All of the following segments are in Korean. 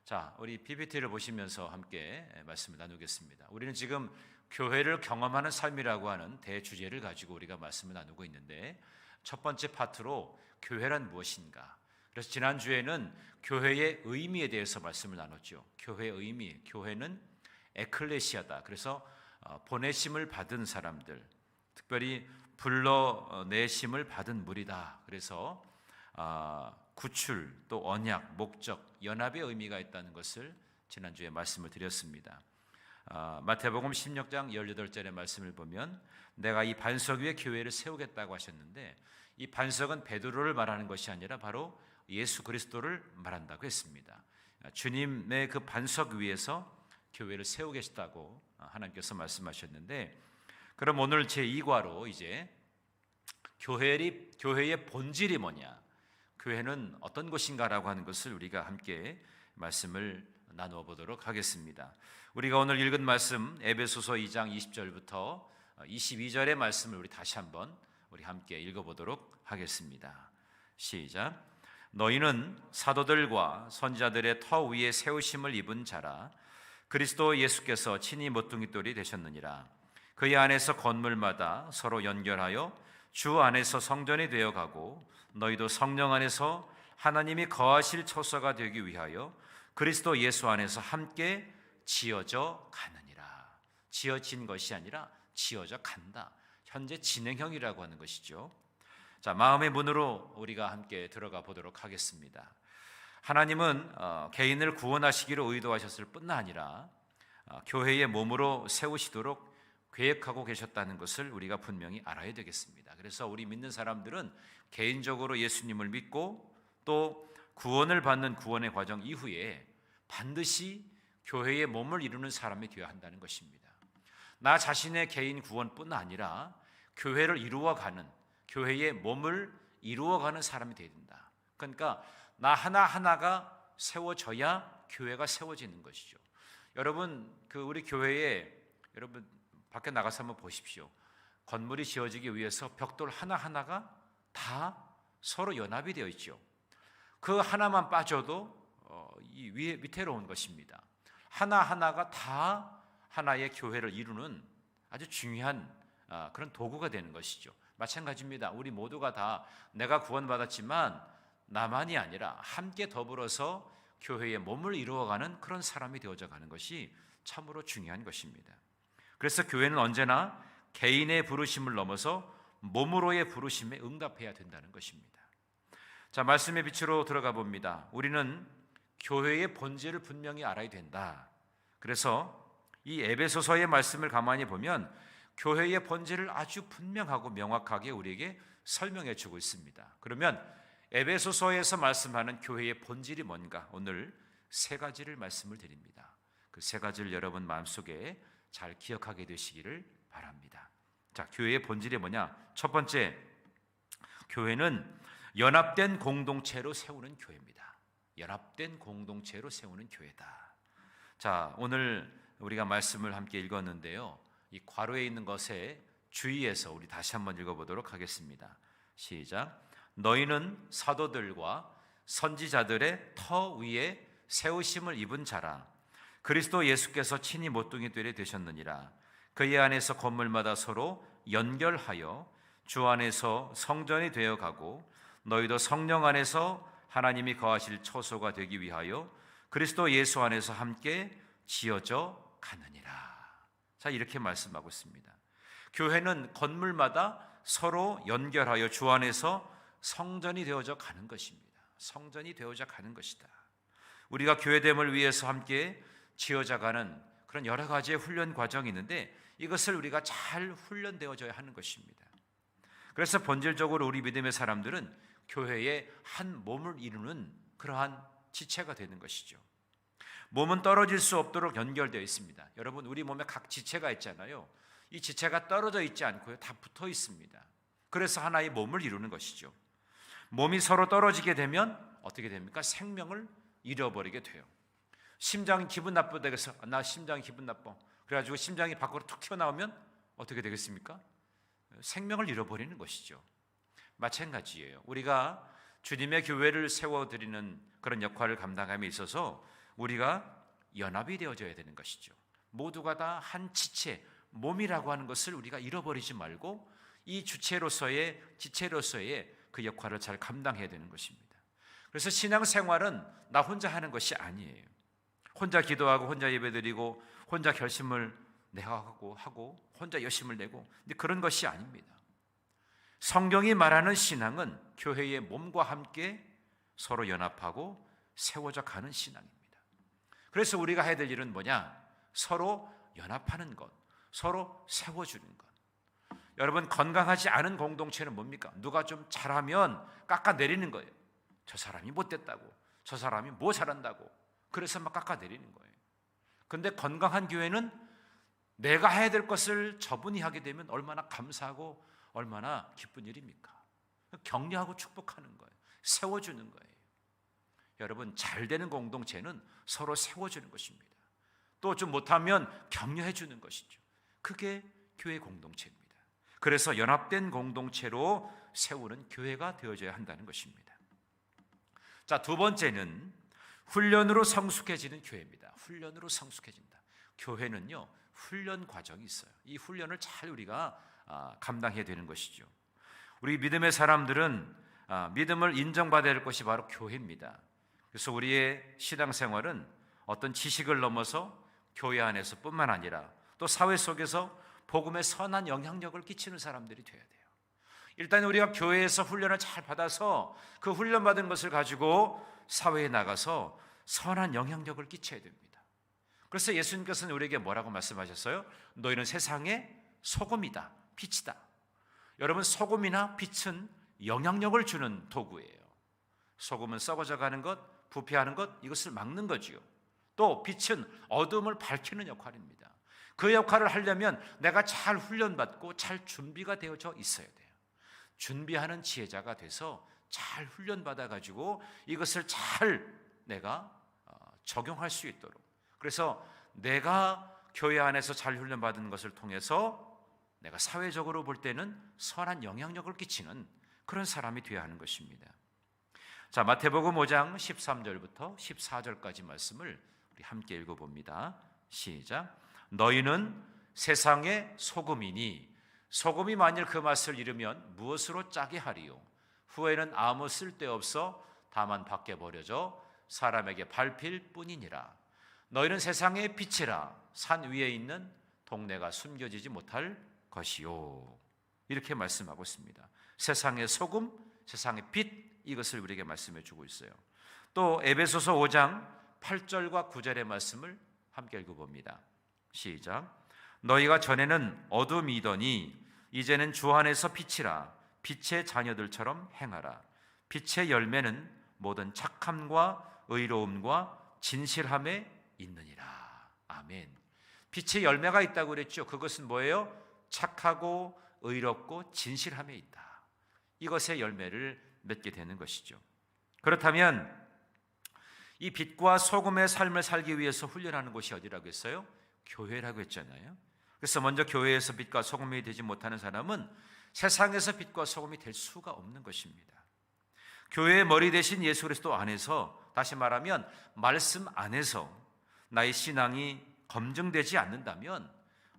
자, 우리 PPT를 보시면서 함께 말씀을 나누겠습니다. 우리는 지금 교회를 경험하는 삶이라고 하는 대주제를 가지고 우리가 말씀을 나누고 있는데, 첫 번째 파트로 교회란 무엇인가? 그래서 지난주에는 교회의 의미에 대해서 말씀을 나눴죠. 교회의 의미, 교회는 에클레시아다. 그래서 보내심을 받은 사람들, 특별히 불러내심을 받은 무리다. 그래서 구출, 또 언약, 목적, 연합의 의미가 있다는 것을 지난주에 말씀을 드렸습니다. 마태복음 16장 18절의 말씀을 보면 내가 이 반석 위에 교회를 세우겠다고 하셨는데, 이 반석은 베드로를 말하는 것이 아니라 바로 예수 그리스도를 말한다고 했습니다. 주님의 그 반석 위에서 교회를 세우겠다고 하나님께서 말씀하셨는데, 그럼 오늘 제2과로 이제 교회의 본질이 뭐냐, 교회는 어떤 것인가라고 하는 것을 우리가 함께 말씀을 나누어 보도록 하겠습니다. 우리가 오늘 읽은 말씀 에베소서 2장 20절부터 22절의 말씀을 우리 다시 한번 우리 함께 읽어보도록 하겠습니다. 시작. 너희는 사도들과 선지자들의 터 위에 세우심을 입은 자라. 그리스도 예수께서 친히 모퉁이돌이 되셨느니라. 그의 안에서 건물마다 서로 연결하여 주 안에서 성전이 되어가고, 너희도 성령 안에서 하나님이 거하실 처소가 되기 위하여 그리스도 예수 안에서 함께 지어져 가느니라. 지어진 것이 아니라 지어져 간다. 현재 진행형이라고 하는 것이죠. 자, 마음의 문으로 우리가 함께 들어가 보도록 하겠습니다. 하나님은 개인을 구원하시기로 의도하셨을 뿐 아니라 교회의 몸으로 세우시도록 계획하고 계셨다는 것을 우리가 분명히 알아야 되겠습니다. 그래서 우리 믿는 사람들은 개인적으로 예수님을 믿고 또 구원을 받는 구원의 과정 이후에 반드시 교회의 몸을 이루는 사람이 되어야 한다는 것입니다. 나 자신의 개인 구원뿐 아니라 교회를 이루어가는, 교회의 몸을 이루어가는 사람이 되어야 된다. 그러니까 나 하나하나가 세워져야 교회가 세워지는 것이죠. 여러분, 우리 교회에 여러분 밖에 나가서 한번 보십시오. 건물이 지어지기 위해서 벽돌 하나하나가 다 서로 연합이 되어 있죠. 그 하나만 빠져도 이 위태로운 것입니다. 하나하나가 다 하나의 교회를 이루는 아주 중요한 그런 도구가 되는 것이죠. 마찬가지입니다. 우리 모두가 다 내가 구원받았지만 나만이 아니라 함께 더불어서 교회의 몸을 이루어가는 그런 사람이 되어져 가는 것이 참으로 중요한 것입니다. 그래서 교회는 언제나 개인의 부르심을 넘어서 몸으로의 부르심에 응답해야 된다는 것입니다. 자, 말씀의 빛으로 들어가 봅니다. 우리는 교회의 본질을 분명히 알아야 된다. 그래서 이 에베소서의 말씀을 가만히 보면 교회의 본질을 아주 분명하고 명확하게 우리에게 설명해 주고 있습니다. 그러면 에베소서에서 말씀하는 교회의 본질이 뭔가, 오늘 세 가지를 말씀을 드립니다. 그 세 가지를 여러분 마음속에 잘 기억하게 되시기를 바랍니다. 자, 교회의 본질이 뭐냐? 첫 번째, 교회는 연합된 공동체로 세우는 교회입니다. 연합된 공동체로 세우는 교회다. 자, 오늘 우리가 말씀을 함께 읽었는데요, 이 괄호에 있는 것에 주의해서 우리 다시 한번 읽어보도록 하겠습니다. 시작. 너희는 사도들과 선지자들의 터 위에 세우심을 입은 자라. 그리스도 예수께서 친히 모퉁이돌이 되셨느니라. 그의 안에서 건물마다 서로 연결하여 주 안에서 성전이 되어가고, 너희도 성령 안에서 하나님이 거하실 처소가 되기 위하여 그리스도 예수 안에서 함께 지어져 가느니라. 자, 이렇게 말씀하고 있습니다. 교회는 건물마다 서로 연결하여 주 안에서 성전이 되어져 가는 것입니다. 성전이 되어져 가는 것이다. 우리가 교회됨을 위해서 함께 지어져 가는 그런 여러 가지의 훈련 과정이 있는데, 이것을 우리가 잘 훈련되어져야 하는 것입니다. 그래서 본질적으로 우리 믿음의 사람들은 교회의 한 몸을 이루는 그러한 지체가 되는 것이죠. 몸은 떨어질 수 없도록 연결되어 있습니다. 여러분, 우리 몸에 각 지체가 있잖아요. 이 지체가 떨어져 있지 않고요, 다 붙어 있습니다. 그래서 하나의 몸을 이루는 것이죠. 몸이 서로 떨어지게 되면 어떻게 됩니까? 생명을 잃어버리게 돼요. 심장이 기분 나쁘다 해서 나 심장이 기분 나빠, 그래가지고 심장이 밖으로 툭 튀어나오면 어떻게 되겠습니까? 생명을 잃어버리는 것이죠. 마찬가지예요. 우리가 주님의 교회를 세워드리는 그런 역할을 감당함에 있어서 우리가 연합이 되어져야 되는 것이죠. 모두가 다 한 지체, 몸이라고 하는 것을 우리가 잃어버리지 말고 이 주체로서의 지체로서의 그 역할을 잘 감당해야 되는 것입니다. 그래서 신앙생활은 나 혼자 하는 것이 아니에요. 혼자 기도하고 혼자 예배드리고 혼자 결심을 내가 하고 혼자 열심을 내고, 근데 그런 것이 아닙니다. 성경이 말하는 신앙은 교회의 몸과 함께 서로 연합하고 세워져 가는 신앙입니다. 그래서 우리가 해야 될 일은 뭐냐? 서로 연합하는 것, 서로 세워주는 것. 여러분, 건강하지 않은 공동체는 뭡니까? 누가 좀 잘하면 깎아내리는 거예요. 저 사람이 못됐다고, 저 사람이 뭐 잘한다고, 그래서 막 깎아내리는 거예요. 근데 건강한 교회는 내가 해야 될 것을 저분이 하게 되면 얼마나 감사하고 얼마나 기쁜 일입니까? 격려하고 축복하는 거예요. 세워주는 거예요. 여러분, 잘 되는 공동체는 서로 세워주는 것입니다. 또 좀 못하면 격려해 주는 것이죠. 그게 교회 공동체입니다. 그래서 연합된 공동체로 세우는 교회가 되어져야 한다는 것입니다. 자, 두 번째는 훈련으로 성숙해지는 교회입니다. 훈련으로 성숙해진다. 교회는요, 훈련 과정이 있어요. 이 훈련을 잘 우리가 감당해야 되는 것이죠. 우리 믿음의 사람들은 믿음을 인정받아야 할 것이 바로 교회입니다. 그래서 우리의 신앙생활은 어떤 지식을 넘어서 교회 안에서 뿐만 아니라 또 사회 속에서 복음의 선한 영향력을 끼치는 사람들이 되어야 돼요. 일단 우리가 교회에서 훈련을 잘 받아서 그 훈련받은 것을 가지고 사회에 나가서 선한 영향력을 끼쳐야 됩니다. 그래서 예수님께서는 우리에게 뭐라고 말씀하셨어요? 너희는 세상의 소금이다, 빛이다. 여러분, 소금이나 빛은 영향력을 주는 도구예요. 소금은 썩어져 가는 것, 부패하는 것, 이것을 막는 거지요. 또 빛은 어둠을 밝히는 역할입니다. 그 역할을 하려면 내가 잘 훈련받고 잘 준비가 되어져 있어야 돼요. 준비하는 지혜자가 돼서 잘 훈련받아 가지고 이것을 잘 내가 적용할 수 있도록, 그래서 내가 교회 안에서 잘 훈련받은 것을 통해서 내가 사회적으로 볼 때는 선한 영향력을 끼치는 그런 사람이 되어야 하는 것입니다. 자, 마태복음 5장 13절부터 14절까지 말씀을 우리 함께 읽어봅니다. 시작. 너희는 세상의 소금이니 소금이 만일 그 맛을 잃으면 무엇으로 짜게 하리요? 후에는 아무 쓸데없어 다만 밖에 버려져 사람에게 밟힐 뿐이니라. 너희는 세상의 빛이라. 산 위에 있는 동네가 숨겨지지 못할 것이요. 이렇게 말씀하고 있습니다. 세상의 소금, 세상의 빛, 이것을 우리에게 말씀해 주고 있어요. 또 에베소서 5장 8절과 9절의 말씀을 함께 읽어봅니다. 시작. 너희가 전에는 어둠이더니 이제는 주 안에서 빛이라. 빛의 자녀들처럼 행하라. 빛의 열매는 모든 착함과 의로움과 진실함에 있느니라. 아멘. 빛의 열매가 있다고 그랬죠. 그것은 뭐예요? 착하고 의롭고 진실함에 있다. 이것의 열매를 맺게 되는 것이죠. 그렇다면 이 빛과 소금의 삶을 살기 위해서 훈련하는 곳이 어디라고 했어요? 교회라고 했잖아요. 그래서 먼저 교회에서 빛과 소금이 되지 못하는 사람은 세상에서 빛과 소금이 될 수가 없는 것입니다. 교회의 머리 대신 예수 그리스도 안에서, 다시 말하면 말씀 안에서 나의 신앙이 검증되지 않는다면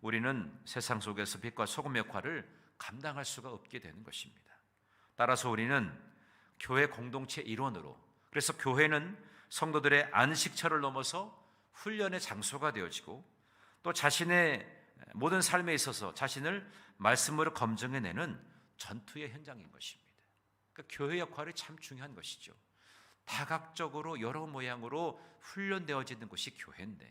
우리는 세상 속에서 빛과 소금 역할을 감당할 수가 없게 되는 것입니다. 따라서 우리는 교회 공동체 일원으로, 그래서 교회는 성도들의 안식처를 넘어서 훈련의 장소가 되어지고 또 자신의 모든 삶에 있어서 자신을 말씀으로 검증해내는 전투의 현장인 것입니다. 그러니까 교회 역할이 참 중요한 것이죠. 다각적으로 여러 모양으로 훈련되어지는 것이 교회인데,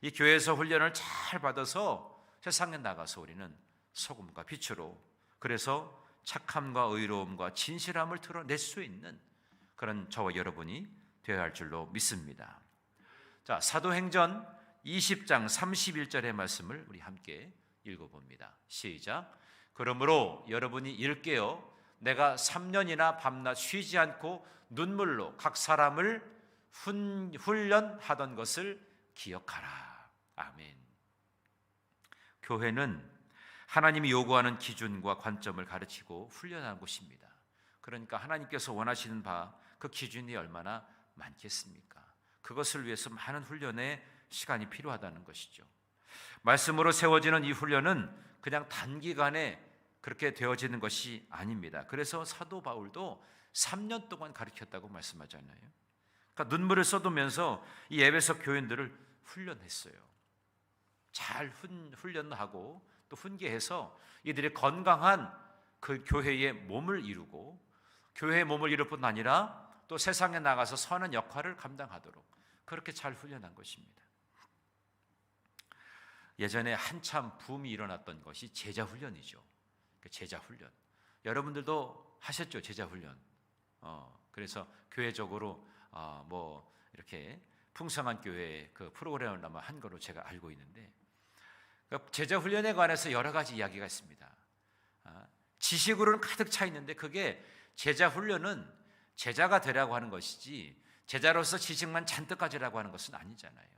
이 교회에서 훈련을 잘 받아서 세상에 나가서 우리는 소금과 빛으로, 그래서 착함과 의로움과 진실함을 드러낼 수 있는 그런 저와 여러분이 되어야 할 줄로 믿습니다. 자, 사도행전 20장 31절의 말씀을 우리 함께 읽어봅니다. 시작. 그러므로 여러분이 일깨어 내가 3년이나 밤낮 쉬지 않고 눈물로 각 사람을 훈련하던 것을 기억하라. 아멘. 교회는 하나님이 요구하는 기준과 관점을 가르치고 훈련하는 곳입니다. 그러니까 하나님께서 원하시는 바 그 기준이 얼마나 많겠습니까? 그것을 위해서 많은 훈련의 시간이 필요하다는 것이죠. 말씀으로 세워지는 이 훈련은 그냥 단기간에 그렇게 되어지는 것이 아닙니다. 그래서 사도 바울도 3년 동안 가르쳤다고 말씀하잖아요. 그러니까 눈물을 쏟으면서 이 에베소 교인들을 훈련했어요. 잘 훈련하고 또 훈계해서 이들이 건강한 그 교회의 몸을 이루고 교회의 몸을 이룰 뿐 아니라 또 세상에 나가서 선한 역할을 감당하도록 그렇게 잘 훈련한 것입니다. 예전에 한참 붐이 일어났던 것이 제자 훈련이죠. 제자 훈련. 여러분들도 하셨죠, 제자 훈련. 그래서 교회적으로 뭐 이렇게 풍성한 교회 그 프로그램을 아마 한 거로 제가 알고 있는데, 제자 훈련에 관해서 여러 가지 이야기가 있습니다. 지식으로는 가득 차 있는데 그게 제자 훈련은 제자가 되라고 하는 것이지 제자로서 지식만 잔뜩 가지라고 하는 것은 아니잖아요.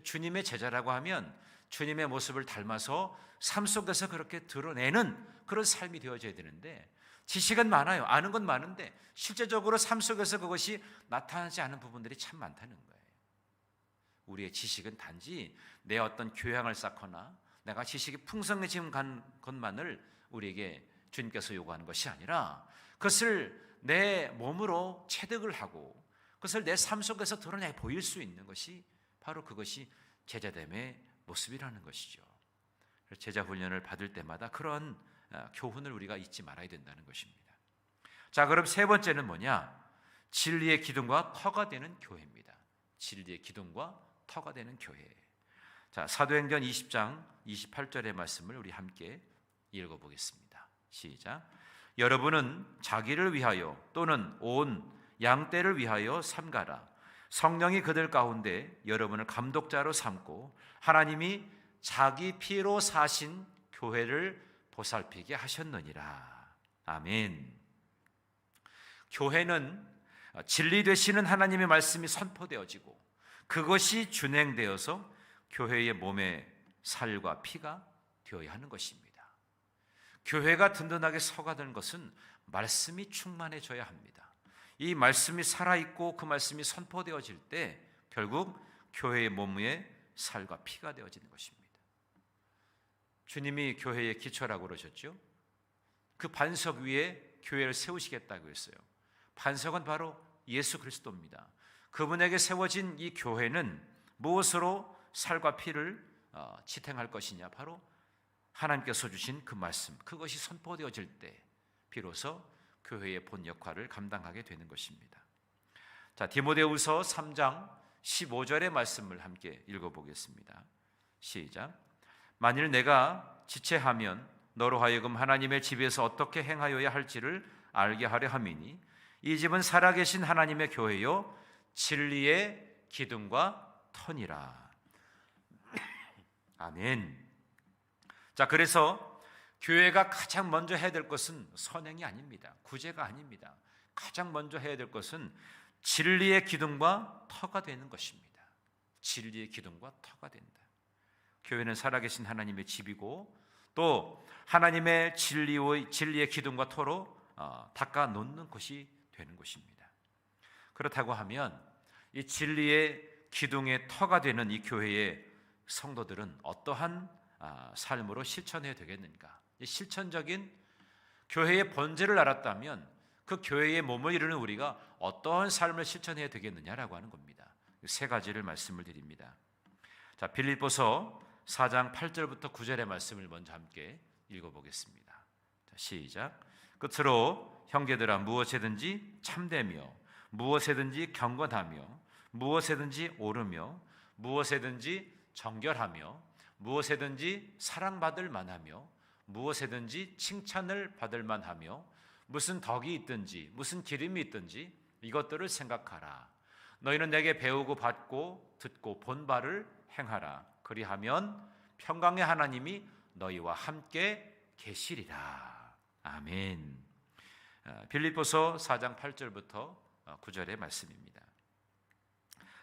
주님의 제자라고 하면 주님의 모습을 닮아서 삶 속에서 그렇게 드러내는 그런 삶이 되어져야 되는데, 지식은 많아요. 아는 건 많은데 실제적으로 삶 속에서 그것이 나타나지 않은 부분들이 참 많다는 거예요. 우리의 지식은 단지 내 어떤 교양을 쌓거나 내가 지식이 풍성해진 것만을 우리에게 주님께서 요구하는 것이 아니라 그것을 내 몸으로 체득을 하고 그것을 내 삶 속에서 드러내 보일 수 있는 것이 바로 그것이 제자됨의 모습이라는 것이죠. 제자 훈련을 받을 때마다 그런 교훈을 우리가 잊지 말아야 된다는 것입니다. 자, 그럼 세 번째는 뭐냐? 진리의 기둥과 터가 되는 교회입니다. 진리의 기둥과 터가 되는 교회. 자, 사도행전 20장 28절의 말씀을 우리 함께 읽어보겠습니다. 시작. 여러분은 자기를 위하여 또는 온 양떼를 위하여 삼가라. 성령이 그들 가운데 여러분을 감독자로 삼고 하나님이 자기 피로 사신 교회를 보살피게 하셨느니라. 아멘. 교회는 진리 되시는 하나님의 말씀이 선포되어지고 그것이 준행되어서 교회의 몸의 살과 피가 되어야 하는 것입니다. 교회가 든든하게 서가 되는 것은 말씀이 충만해져야 합니다. 이 말씀이 살아있고 그 말씀이 선포되어질 때 결국 교회의 몸의 살과 피가 되어지는 것입니다. 주님이 교회의 기초라고 그러셨죠. 그 반석 위에 교회를 세우시겠다고 했어요. 반석은 바로 예수 그리스도입니다. 그분에게 세워진 이 교회는 무엇으로 살과 피를 지탱할 것이냐? 바로 하나님께서 주신 그 말씀, 그것이 선포되어질 때 비로소 교회의 본 역할을 감당하게 되는 것입니다. 자, 디모데후서 3장 15절의 말씀을 함께 읽어보겠습니다. 시작. 만일 내가 지체하면 너로 하여금 하나님의 집에서 어떻게 행하여야 할지를 알게 하려 함이니 이 집은 살아계신 하나님의 교회요 진리의 기둥과 터니라. 아멘. 자, 그래서 교회가 가장 먼저 해야 될 것은 선행이 아닙니다. 구제가 아닙니다. 가장 먼저 해야 될 것은 진리의 기둥과 터가 되는 것입니다. 진리의 기둥과 터가 된다. 교회는 살아계신 하나님의 집이고 또 하나님의 진리의 기둥과 터로 닦아 놓는 것이 되는 것입니다. 그렇다고 하면 이 진리의 기둥의 터가 되는 이 교회의 성도들은 어떠한 삶으로 실천해야 되겠는가? 실천적인 교회의 본질을 알았다면 그 교회의 몸을 이루는 우리가 어떠한 삶을 실천해야 되겠느냐라고 하는 겁니다. 세 가지를 말씀을 드립니다. 자, 빌립보서 4장 8절부터 9절의 말씀을 먼저 함께 읽어보겠습니다. 자, 시작. 끝으로 형제들아 무엇이든지 참되며 무엇이든지 경건하며 무엇이든지 옳으며 무엇이든지 정결하며 무엇이든지 사랑받을 만하며 무엇이든지 칭찬을 받을 만하며 무슨 덕이 있든지 무슨 기름이 있든지 이것들을 생각하라. 너희는 내게 배우고 받고 듣고 본 바를 행하라. 그리하면 평강의 하나님이 너희와 함께 계시리라. 아멘. 빌립보서 4장 8절부터 9절의 말씀입니다.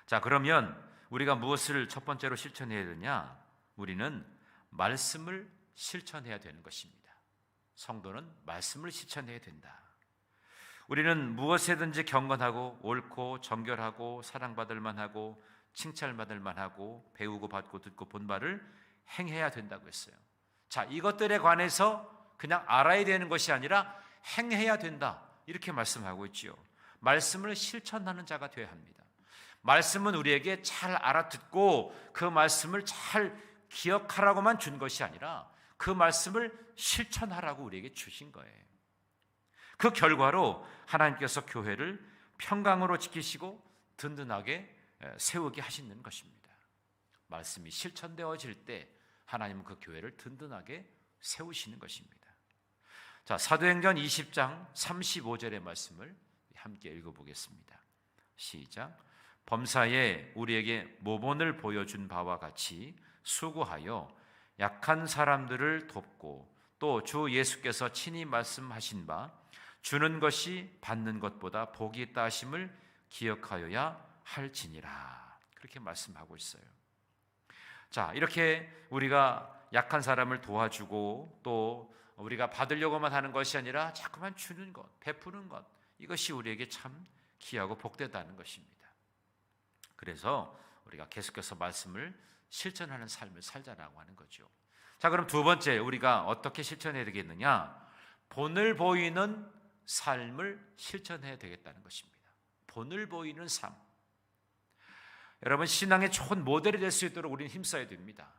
자, 그러면 우리가 무엇을 첫 번째로 실천해야 되냐? 우리는 말씀을 실천해야 되는 것입니다. 성도는 말씀을 실천해야 된다. 우리는 무엇에든지 경건하고 옳고 정결하고 사랑받을 만하고 칭찬받을 만하고 배우고 받고 듣고 본 바를 행해야 된다고 했어요. 자, 이것들에 관해서 그냥 알아야 되는 것이 아니라 행해야 된다, 이렇게 말씀하고 있지요. 말씀을 실천하는 자가 되어야 합니다. 말씀은 우리에게 잘 알아듣고 그 말씀을 잘 기억하라고만 준 것이 아니라 그 말씀을 실천하라고 우리에게 주신 거예요. 그 결과로 하나님께서 교회를 평강으로 지키시고 든든하게 세우게 하시는 것입니다. 말씀이 실천되어질 때 하나님은 그 교회를 든든하게 세우시는 것입니다. 자, 사도행전 20장 35절의 말씀을 함께 읽어보겠습니다. 시작. 범사에 우리에게 모본을 보여준 바와 같이 수고하여 약한 사람들을 돕고 또 주 예수께서 친히 말씀하신 바 주는 것이 받는 것보다 복이 있다 하심을 기억하여야 할지니라, 그렇게 말씀하고 있어요. 자, 이렇게 우리가 약한 사람을 도와주고 또 우리가 받으려고만 하는 것이 아니라 자꾸만 주는 것, 베푸는 것, 이것이 우리에게 참 귀하고 복되다는 것입니다. 그래서 우리가 계속해서 말씀을 실천하는 삶을 살자라고 하는 거죠. 자, 그럼 두 번째, 우리가 어떻게 실천해야 되겠느냐? 본을 보이는 삶을 실천해야 되겠다는 것입니다. 본을 보이는 삶. 여러분, 신앙의 좋은 모델이 될 수 있도록 우리는 힘써야 됩니다.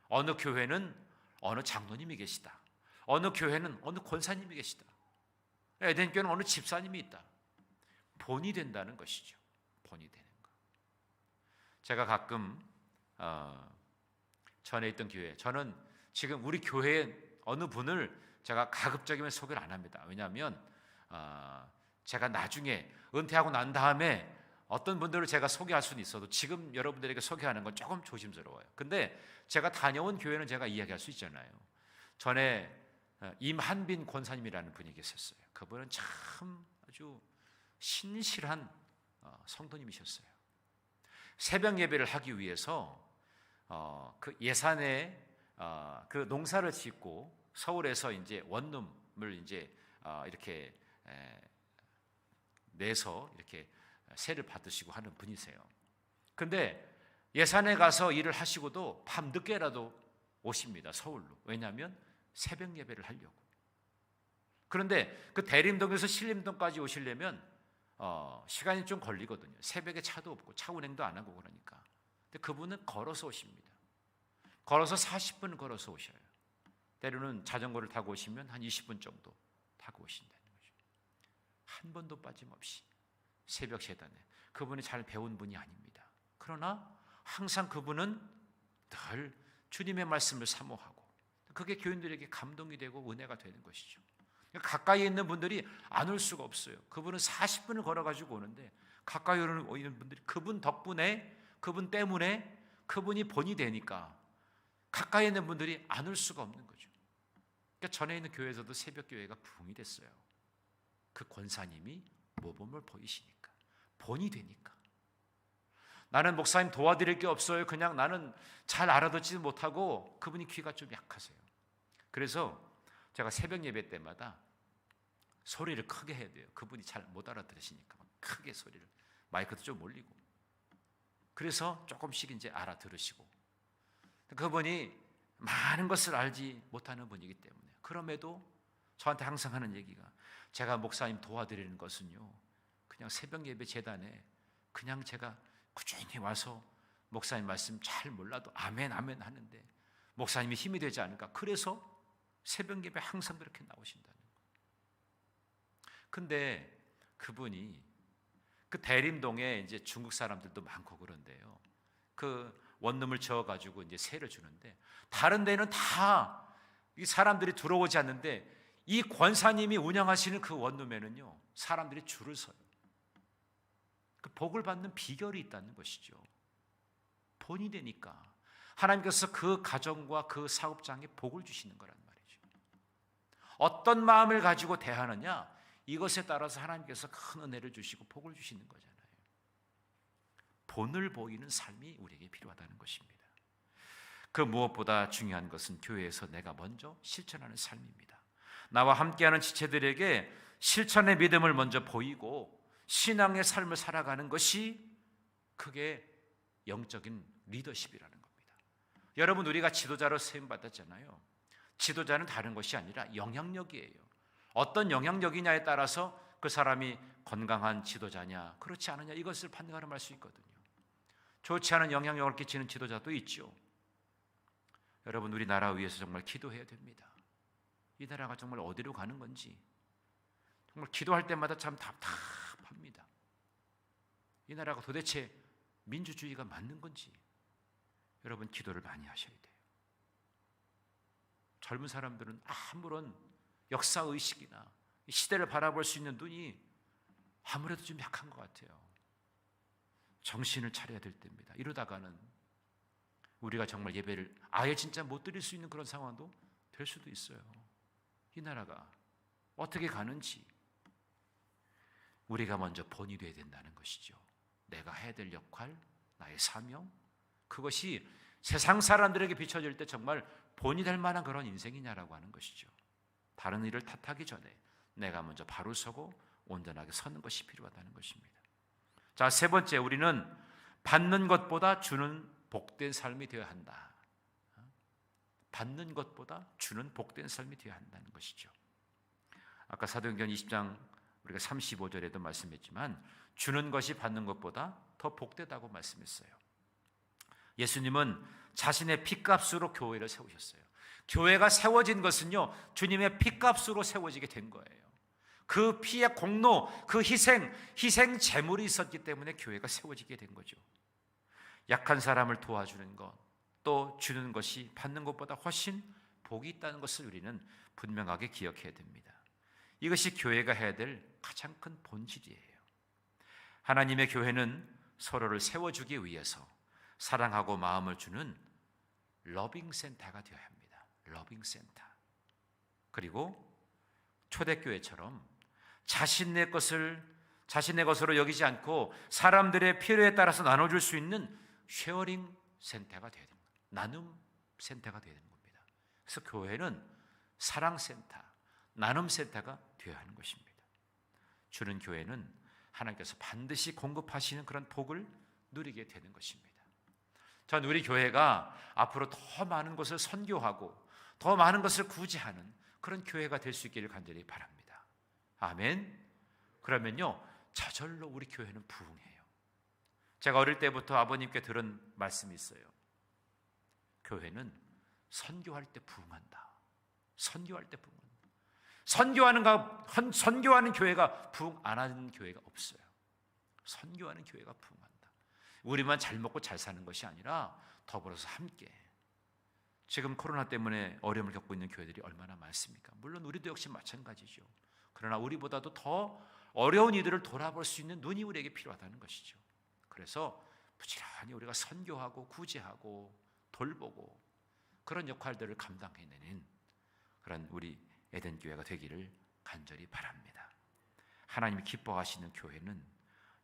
어느 교회는 어느 장로님이 계시다, 어느 교회는 어느 권사님이 계시다, 에덴교회는 어느 집사님이 있다. 본이 된다는 것이죠. 본이 되는 것. 제가 가끔 전에 있던 교회, 저는 지금 우리 교회의 어느 분을 제가 가급적이면 소개를 안 합니다. 왜냐하면 제가 나중에 은퇴하고 난 다음에 어떤 분들을 제가 소개할 수는 있어도 지금 여러분들에게 소개하는 건 조금 조심스러워요. 근데 제가 다녀온 교회는 제가 이야기할 수 있잖아요. 전에 임한빈 권사님이라는 분이 계셨어요. 그분은 참 아주 신실한 성도님이셨어요. 새벽 예배를 하기 위해서 그 예산에 그 농사를 짓고 서울에서 이제 원룸을 이제 이렇게 내서 이렇게 세를 받으시고 하는 분이세요. 근데 예산에 가서 일을 하시고도 밤 늦게라도 오십니다, 서울로. 왜냐하면 새벽 예배를 하려고. 그런데 그 대림동에서 신림동까지 오시려면 시간이 좀 걸리거든요. 새벽에 차도 없고 차 운행도 안 하고 그러니까. 근데 그분은 걸어서 오십니다. 걸어서 40분 걸어서 오셔요. 때로는 자전거를 타고 오시면 한 20분 정도 타고 오신다는 거죠. 한 번도 빠짐없이 새벽 재단에. 그분이 잘 배운 분이 아닙니다. 그러나 항상 그분은 늘 주님의 말씀을 사모하고, 그게 교인들에게 감동이 되고 은혜가 되는 것이죠. 가까이 있는 분들이 안 올 수가 없어요. 그분은 40분을 걸어가지고 오는데 가까이 오는 분들이 그분 덕분에, 그분 때문에, 그분이 본이 되니까 가까이 있는 분들이 안 올 수가 없는 거죠. 그러니까 전에 있는 교회에서도 새벽 교회가 부흥이 됐어요. 그 권사님이 모범을 보이시니까, 본이 되니까. 나는 목사님 도와드릴 게 없어요. 그냥 나는 잘 알아듣지 못하고, 그분이 귀가 좀 약하세요. 그래서 제가 새벽 예배 때마다 소리를 크게 해야 돼요. 그분이 잘 못 알아들으시니까 크게 소리를, 마이크도 좀 올리고. 그래서 조금씩 이제 알아들으시고. 그분이 많은 것을 알지 못하는 분이기 때문에, 그럼에도 저한테 항상 하는 얘기가, 제가 목사님 도와드리는 것은요, 그냥 새벽 예배 재단에 그냥 제가 꾸준히 와서 목사님 말씀 잘 몰라도 아멘 아멘 하는데 목사님이 힘이 되지 않을까. 그래서 새벽 예배 항상 그렇게 나오신다는 거예요. 근데 그분이 그 대림동에 이제 중국 사람들도 많고 그런데요, 그 원룸을 지어가지고 이제 세를 주는데 다른 데는 다 이 사람들이 들어오지 않는데 이 권사님이 운영하시는 그 원룸에는요, 사람들이 줄을 서요. 그 복을 받는 비결이 있다는 것이죠. 본이 되니까 하나님께서 그 가정과 그 사업장에 복을 주시는 거란 말이죠. 어떤 마음을 가지고 대하느냐, 이것에 따라서 하나님께서 큰 은혜를 주시고 복을 주시는 거잖아요. 본을 보이는 삶이 우리에게 필요하다는 것입니다. 그 무엇보다 중요한 것은 교회에서 내가 먼저 실천하는 삶입니다. 나와 함께하는 지체들에게 실천의 믿음을 먼저 보이고 신앙의 삶을 살아가는 것이 그게 영적인 리더십이라는 겁니다. 여러분, 우리가 지도자로 세움받았잖아요. 지도자는 다른 것이 아니라 영향력이에요. 어떤 영향력이냐에 따라서 그 사람이 건강한 지도자냐 그렇지 않느냐 이것을 판가름할 수 있거든요. 좋지 않은 영향력을 끼치는 지도자도 있죠. 여러분, 우리나라 위해서 정말 기도해야 됩니다. 이 나라가 정말 어디로 가는 건지 정말 기도할 때마다 참 답답합니다. 이 나라가 도대체 민주주의가 맞는 건지 여러분 기도를 많이 하셔야 돼요. 젊은 사람들은 아무런 역사의식이나 시대를 바라볼 수 있는 눈이 아무래도 좀 약한 것 같아요. 정신을 차려야 될 때입니다. 이러다가는 우리가 정말 예배를 아예 진짜 못 드릴 수 있는 그런 상황도 될 수도 있어요. 이 나라가 어떻게 가는지 우리가 먼저 본이 되어야 된다는 것이죠. 내가 해야 될 역할, 나의 사명, 그것이 세상 사람들에게 비춰질 때 정말 본이 될 만한 그런 인생이냐라고 하는 것이죠. 다른 일을 탓하기 전에 내가 먼저 바로 서고 온전하게 서는 것이 필요하다는 것입니다. 자, 세 번째, 우리는 받는 것보다 주는 복된 삶이 되어야 한다. 받는 것보다 주는 복된 삶이 되어야 한다는 것이죠. 아까 사도행전 20장 우리가 35절에도 말씀했지만 주는 것이 받는 것보다 더 복되다고 말씀했어요. 예수님은 자신의 피값으로 교회를 세우셨어요. 교회가 세워진 것은요, 주님의 피값으로 세워지게 된 거예요. 그 피의 공로, 그 희생 제물이 있었기 때문에 교회가 세워지게 된 거죠. 약한 사람을 도와주는 것, 또 주는 것이 받는 것보다 훨씬 복이 있다는 것을 우리는 분명하게 기억해야 됩니다. 이것이 교회가 해야 될 가장 큰 본질이에요. 하나님의 교회는 서로를 세워주기 위해서 사랑하고 마음을 주는 러빙센터가 되어야 합니다. 러빙센터. 그리고 초대교회처럼 자신의 것으로 여기지 않고 사람들의 필요에 따라서 나눠줄 수 있는 쉐어링 센터가 되어야 됩니다. 나눔 센터가 되어야 되는 겁니다. 그래서 교회는 사랑 센터, 나눔 센터가 되어야 하는 것입니다. 주는 교회는 하나님께서 반드시 공급하시는 그런 복을 누리게 되는 것입니다. 전 우리 교회가 앞으로 더 많은 것을 선교하고 더 많은 것을 구제하는 그런 교회가 될 수 있기를 간절히 바랍니다. 아멘. 그러면요, 저절로 우리 교회는 부흥해요. 제가 어릴 때부터 아버님께 들은 말씀이 있어요. 교회는 선교할 때 부흥한다. 선교할 때 부흥한다. 선교하는 교회가 부흥 안 하는 교회가 없어요. 선교하는 교회가 부흥한다. 우리만 잘 먹고 잘 사는 것이 아니라 더불어서 함께. 지금 코로나 때문에 어려움을 겪고 있는 교회들이 얼마나 많습니까? 물론 우리도 역시 마찬가지죠. 그러나 우리보다도 더 어려운 이들을 돌아볼 수 있는 눈이 우리에게 필요하다는 것이죠. 그래서 부지런히 우리가 선교하고 구제하고 돌보고 그런 역할들을 감당해내는 그런 우리 에덴 교회가 되기를 간절히 바랍니다. 하나님이 기뻐하시는 교회는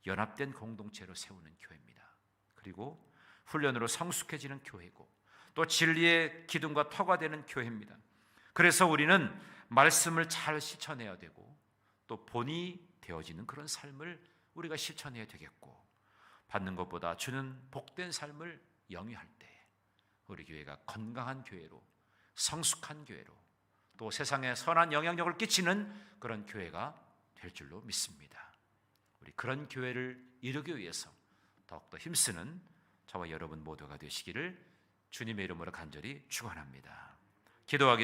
연합된 공동체로 세우는 교회입니다. 그리고 훈련으로 성숙해지는 교회고 또 진리의 기둥과 터가 되는 교회입니다. 그래서 우리는 말씀을 잘 실천해야 되고 또 본이 되어지는 그런 삶을 우리가 실천해야 되겠고 받는 것보다 주는 복된 삶을 영위할 때 우리 교회가 건강한 교회로 성숙한 교회로 또 세상에 선한 영향력을 끼치는 그런 교회가 될 줄로 믿습니다. 우리 그런 교회를 이루기 위해서 더욱더 힘쓰는 저와 여러분 모두가 되시기를 주님의 이름으로 간절히 축원합니다. 기도하겠습니다.